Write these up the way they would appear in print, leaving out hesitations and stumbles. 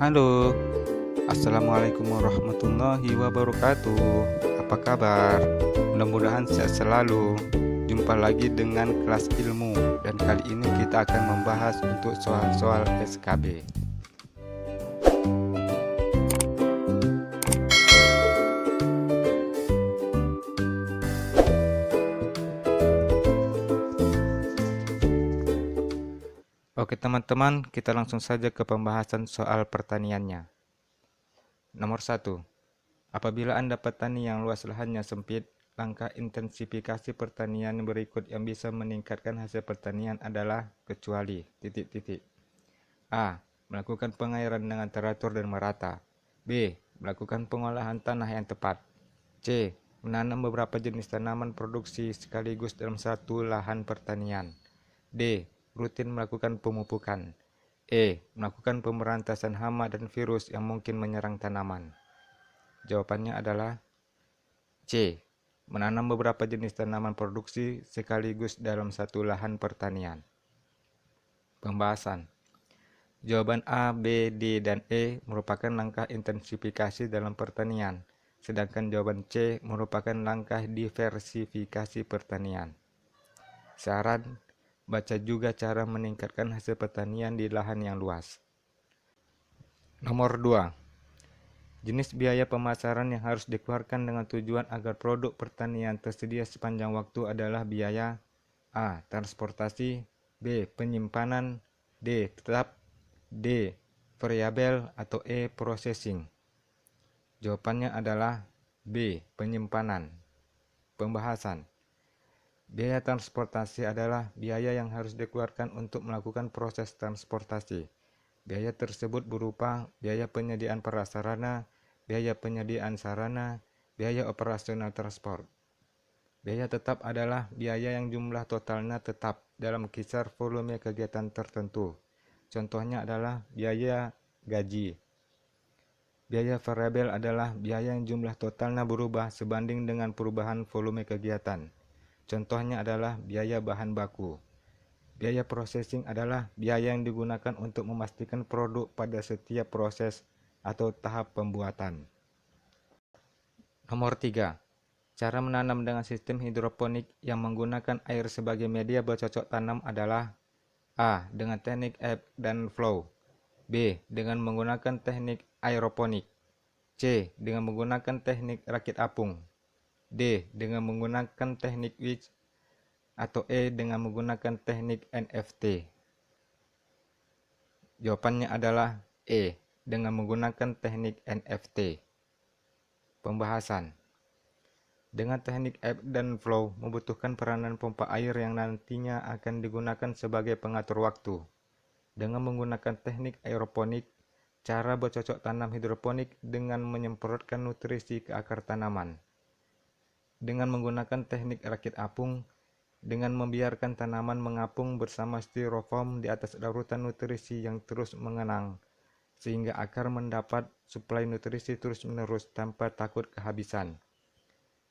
Halo, Assalamualaikum warahmatullahi wabarakatuh. Apa kabar? Mudah-mudahan sehat selalu. Jumpa lagi dengan kelas ilmu, dan kali ini kita akan membahas untuk soal-soal SKB. Oke teman-teman, kita langsung saja ke pembahasan soal pertaniannya. Nomor 1. Apabila Anda petani yang luas lahannya sempit, langkah intensifikasi pertanian berikut yang bisa meningkatkan hasil pertanian adalah kecuali titik-titik. A. Melakukan pengairan dengan teratur dan merata. B. Melakukan pengolahan tanah yang tepat. C. Menanam beberapa jenis tanaman produksi sekaligus dalam satu lahan pertanian. D. Rutin melakukan pemupukan. E. Melakukan pemberantasan hama dan virus yang mungkin menyerang tanaman. Jawabannya adalah C. Menanam beberapa jenis tanaman produksi sekaligus dalam satu lahan pertanian. Pembahasan. Jawaban A, B, D, dan E merupakan langkah intensifikasi dalam pertanian, sedangkan jawaban C merupakan langkah diversifikasi pertanian. Saran, baca juga cara meningkatkan hasil pertanian di lahan yang luas. Nomor 2. Jenis biaya pemasaran yang harus dikeluarkan dengan tujuan agar produk pertanian tersedia sepanjang waktu adalah biaya A. Transportasi, B. Penyimpanan, D. Tetap, D. Variabel, atau E. Processing. Jawabannya adalah B. Penyimpanan. Pembahasan. Biaya transportasi adalah biaya yang harus dikeluarkan untuk melakukan proses transportasi. Biaya tersebut berupa biaya penyediaan prasarana, biaya penyediaan sarana, biaya operasional transport. Biaya tetap adalah biaya yang jumlah totalnya tetap dalam kisar volume kegiatan tertentu. Contohnya adalah biaya gaji. Biaya variabel adalah biaya yang jumlah totalnya berubah sebanding dengan perubahan volume kegiatan. Contohnya adalah biaya bahan baku. Biaya processing adalah biaya yang digunakan untuk memastikan produk pada setiap proses atau tahap pembuatan. Nomor 3. Cara menanam dengan sistem hidroponik yang menggunakan air sebagai media bercocok tanam adalah A. Dengan teknik ebb dan flow. B. Dengan menggunakan teknik aeroponik. C. Dengan menggunakan teknik rakit apung. D. Dengan menggunakan teknik wedge. Atau E. Dengan menggunakan teknik NFT. Jawabannya adalah E. Dengan menggunakan teknik NFT. Pembahasan. Dengan teknik ebb dan flow membutuhkan peranan pompa air yang nantinya akan digunakan sebagai pengatur waktu. Dengan menggunakan teknik aeroponik, cara bercocok tanam hidroponik dengan menyemprotkan nutrisi ke akar tanaman. Dengan menggunakan teknik rakit apung, dengan membiarkan tanaman mengapung bersama styrofoam di atas larutan nutrisi yang terus mengenang, sehingga akar mendapat suplai nutrisi terus-menerus tanpa takut kehabisan.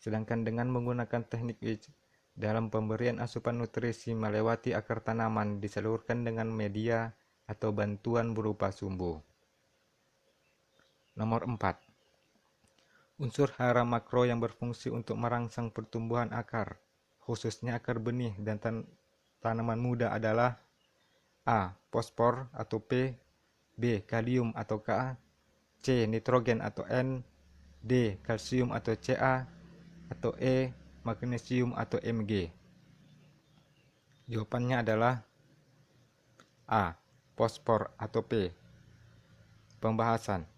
Sedangkan dengan menggunakan teknik wedge, dalam pemberian asupan nutrisi melewati akar tanaman disalurkan dengan media atau bantuan berupa sumbu. Nomor 4. Unsur hara makro yang berfungsi untuk merangsang pertumbuhan akar, khususnya akar benih dan tanaman muda adalah A. Fosfor atau P, B. Kalium atau Ka, C. Nitrogen atau N, D. Kalsium atau Ca, atau E. Magnesium atau Mg. Jawabannya adalah A. Fosfor atau P. Pembahasan.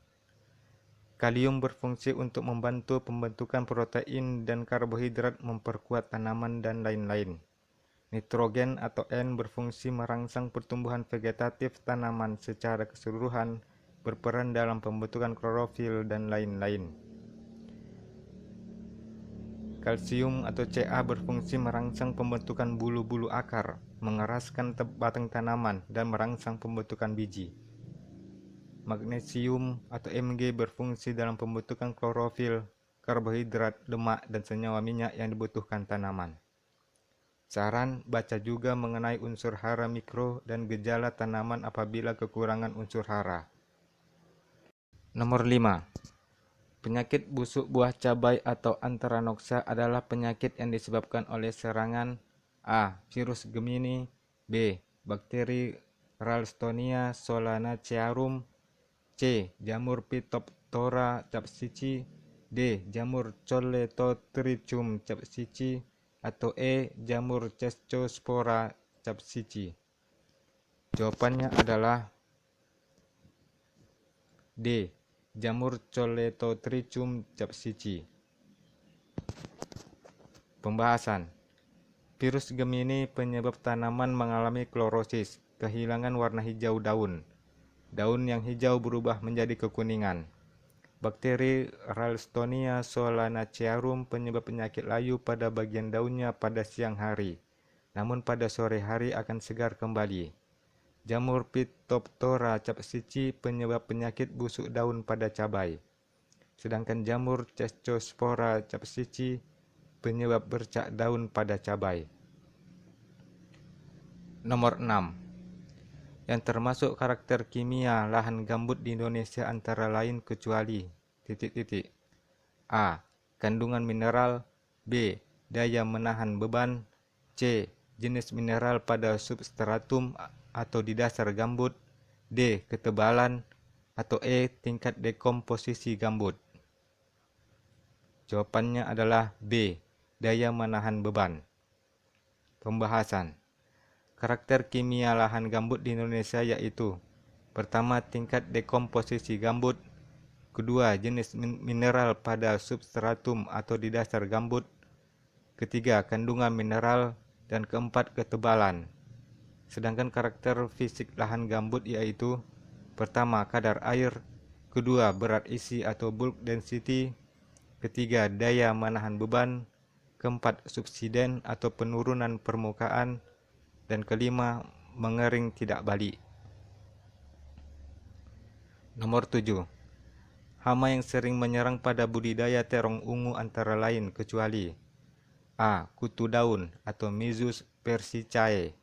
Kalium berfungsi untuk membantu pembentukan protein dan karbohidrat, memperkuat tanaman, dan lain-lain. Nitrogen atau N berfungsi merangsang pertumbuhan vegetatif tanaman secara keseluruhan, berperan dalam pembentukan klorofil, dan lain-lain. Kalsium atau Ca berfungsi merangsang pembentukan bulu-bulu akar, mengeraskan batang tanaman, dan merangsang pembentukan biji. Magnesium atau Mg berfungsi dalam pembentukan klorofil, karbohidrat, lemak, dan senyawa minyak yang dibutuhkan tanaman. Saran, baca juga mengenai unsur hara mikro dan gejala tanaman apabila kekurangan unsur hara. Nomor 5. Penyakit busuk buah cabai atau Anthranoxa adalah penyakit yang disebabkan oleh serangan A. Virus Gemini, B. Bakteri Ralstonia solanacearum, C. Jamur Phytophthora capsici, D. Jamur Coleotrichum capsici, atau E. Jamur Scestospora capsici. Jawabannya adalah D. Jamur Coleotrichum capsici. Pembahasan. Virus Gemini penyebab tanaman mengalami klorosis, kehilangan warna hijau daun. Daun yang hijau berubah menjadi kekuningan. Bakteri Ralstonia solanacearum penyebab penyakit layu pada bagian daunnya pada siang hari, namun pada sore hari akan segar kembali. Jamur Phytophthora capsici penyebab penyakit busuk daun pada cabai. Sedangkan jamur Scestospora capsici penyebab bercak daun pada cabai. Nomor 6. Yang termasuk karakter kimia lahan gambut di Indonesia antara lain kecuali A. Kandungan mineral, B. Daya menahan beban, C. Jenis mineral pada substratum atau di dasar gambut, D. Ketebalan, atau E. Tingkat dekomposisi gambut. Jawabannya adalah B. Daya menahan beban. Pembahasan. Karakter kimia lahan gambut di Indonesia yaitu: pertama, tingkat dekomposisi gambut; kedua, jenis mineral pada substratum atau di dasar gambut; ketiga, kandungan mineral; dan keempat, ketebalan. Sedangkan karakter fisik lahan gambut yaitu: pertama, kadar air; kedua, berat isi atau bulk density; ketiga, daya menahan beban; keempat, subsiden atau penurunan permukaan; dan kelima, mengering tidak balik. Nomor 7. Hama yang sering menyerang pada budidaya terong ungu antara lain kecuali A. Kutu daun atau Myzus persicae,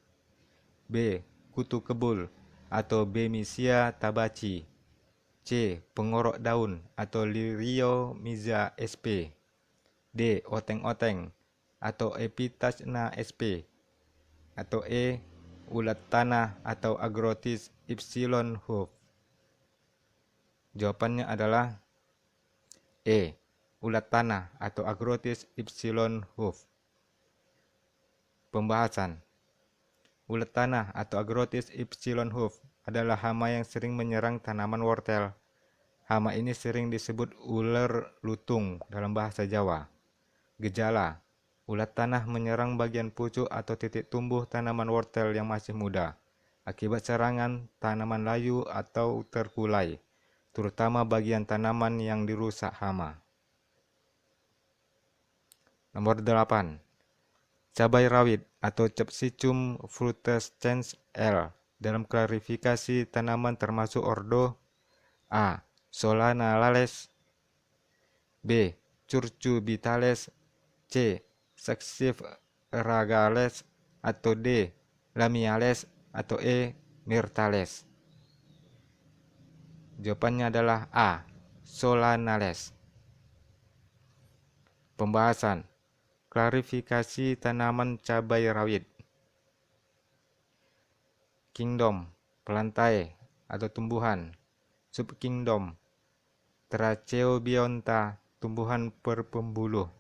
B. Kutu kebul atau Bemisia tabaci, C. Pengorok daun atau Liriomyza sp, D. Oteng-oteng atau Epitasna sp, atau E. Ulat tanah atau Agrotis Ypsilon Hof. Jawabannya adalah E. Ulat tanah atau Agrotis Ypsilon Hof. Pembahasan. Ulat tanah atau Agrotis Ypsilon Hof adalah hama yang sering menyerang tanaman wortel. Hama ini sering disebut ular lutung dalam bahasa Jawa. Gejala: ulat tanah menyerang bagian pucuk atau titik tumbuh tanaman wortel yang masih muda akibat serangan tanaman layu atau terkulai, terutama bagian tanaman yang dirusak hama. Nomor 8. Cabai rawit atau Capsicum frutescens L dalam klarifikasi tanaman termasuk ordo A. Solanales, B. Curcubitales, C. Saxifragales, atau D. Lamiales, atau E. Myrtales. Jawabannya adalah A. Solanales. Pembahasan. Klarifikasi tanaman cabai rawit. Kingdom, pelantai atau tumbuhan. Subkingdom, Tracheobionta, tumbuhan berpembuluh.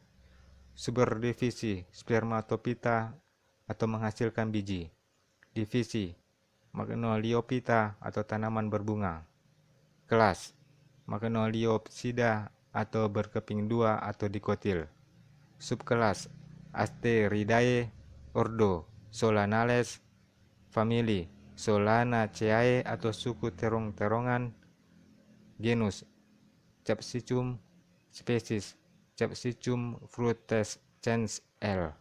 Subdivisi, Spermatophyta atau menghasilkan biji. Divisi, Magnoliophyta atau tanaman berbunga. Kelas, Magnoliopsida atau berkeping dua atau dikotil. Subkelas, Asteridae. Ordo, Solanales. Famili, Solanaceae atau suku terong-terongan. Genus, Capsicum. Spesies, Capsicum frutescens L.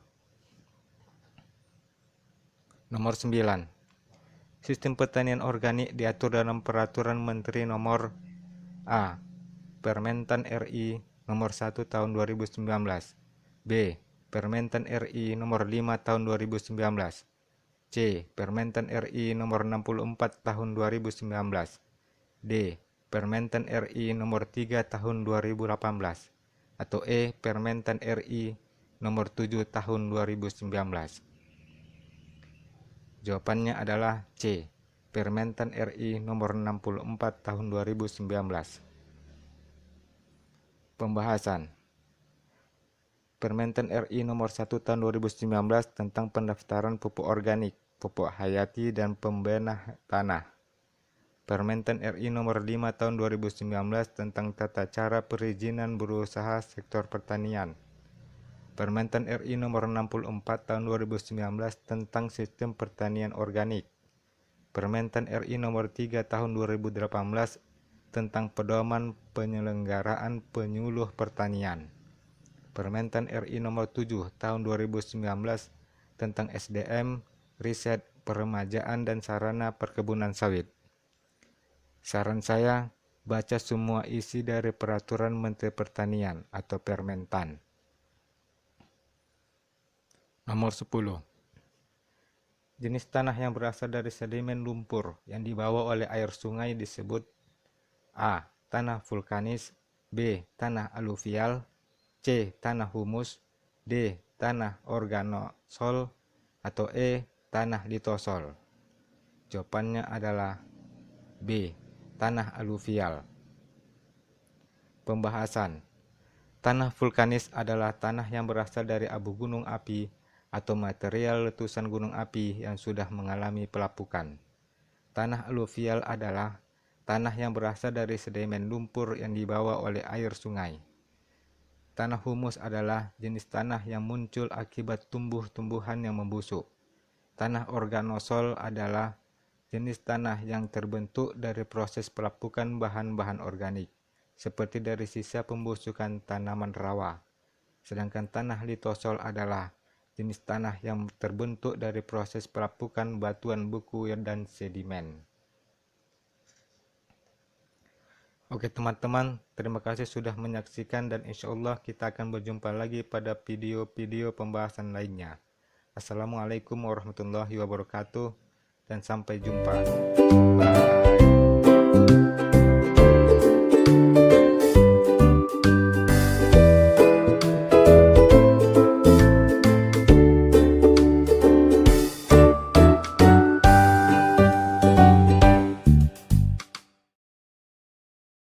Nomor 9. Sistem pertanian organik diatur dalam Peraturan Menteri Nomor A. Permentan RI Nomor 1 Tahun 2019, B. Permentan RI Nomor 5 Tahun 2019, C. Permentan RI Nomor 64 Tahun 2019, D. Permentan RI nomor 3 tahun 2018 atau E. Permentan RI nomor 7 tahun 2019? Jawabannya adalah C. Permentan RI nomor 64 tahun 2019. Pembahasan. Permentan RI nomor 1 tahun 2019 tentang pendaftaran pupuk organik, pupuk hayati, dan pembenah tanah. Permentan RI nomor 5 tahun 2019 tentang tata cara perizinan berusaha sektor pertanian. Permentan RI nomor 64 tahun 2019 tentang sistem pertanian organik. Permentan RI nomor 3 tahun 2018 tentang pedoman penyelenggaraan penyuluh pertanian. Permentan RI nomor 7 tahun 2019 tentang SDM, riset, peremajaan, dan sarana perkebunan sawit. Saran saya, baca semua isi dari Peraturan Menteri Pertanian atau Permentan. Nomor 10. Jenis tanah yang berasal dari sedimen lumpur yang dibawa oleh air sungai disebut A. Tanah vulkanis, B. Tanah aluvial, C. Tanah humus, D. Tanah organosol, atau E. Tanah litosol. Jawabannya adalah B. Tanah aluvial. Pembahasan. Tanah vulkanis adalah tanah yang berasal dari abu gunung api atau material letusan gunung api yang sudah mengalami pelapukan. Tanah aluvial adalah tanah yang berasal dari sedimen lumpur yang dibawa oleh air sungai. Tanah humus adalah jenis tanah yang muncul akibat tumbuh-tumbuhan yang membusuk. Tanah organosol adalah jenis tanah yang terbentuk dari proses pelapukan bahan-bahan organik, seperti dari sisa pembusukan tanaman rawa. Sedangkan tanah litosol adalah jenis tanah yang terbentuk dari proses pelapukan batuan beku dan sedimen. Oke teman-teman, terima kasih sudah menyaksikan dan insya Allah kita akan berjumpa lagi pada video-video pembahasan lainnya. Assalamualaikum warahmatullahi wabarakatuh dan sampai jumpa. Bye.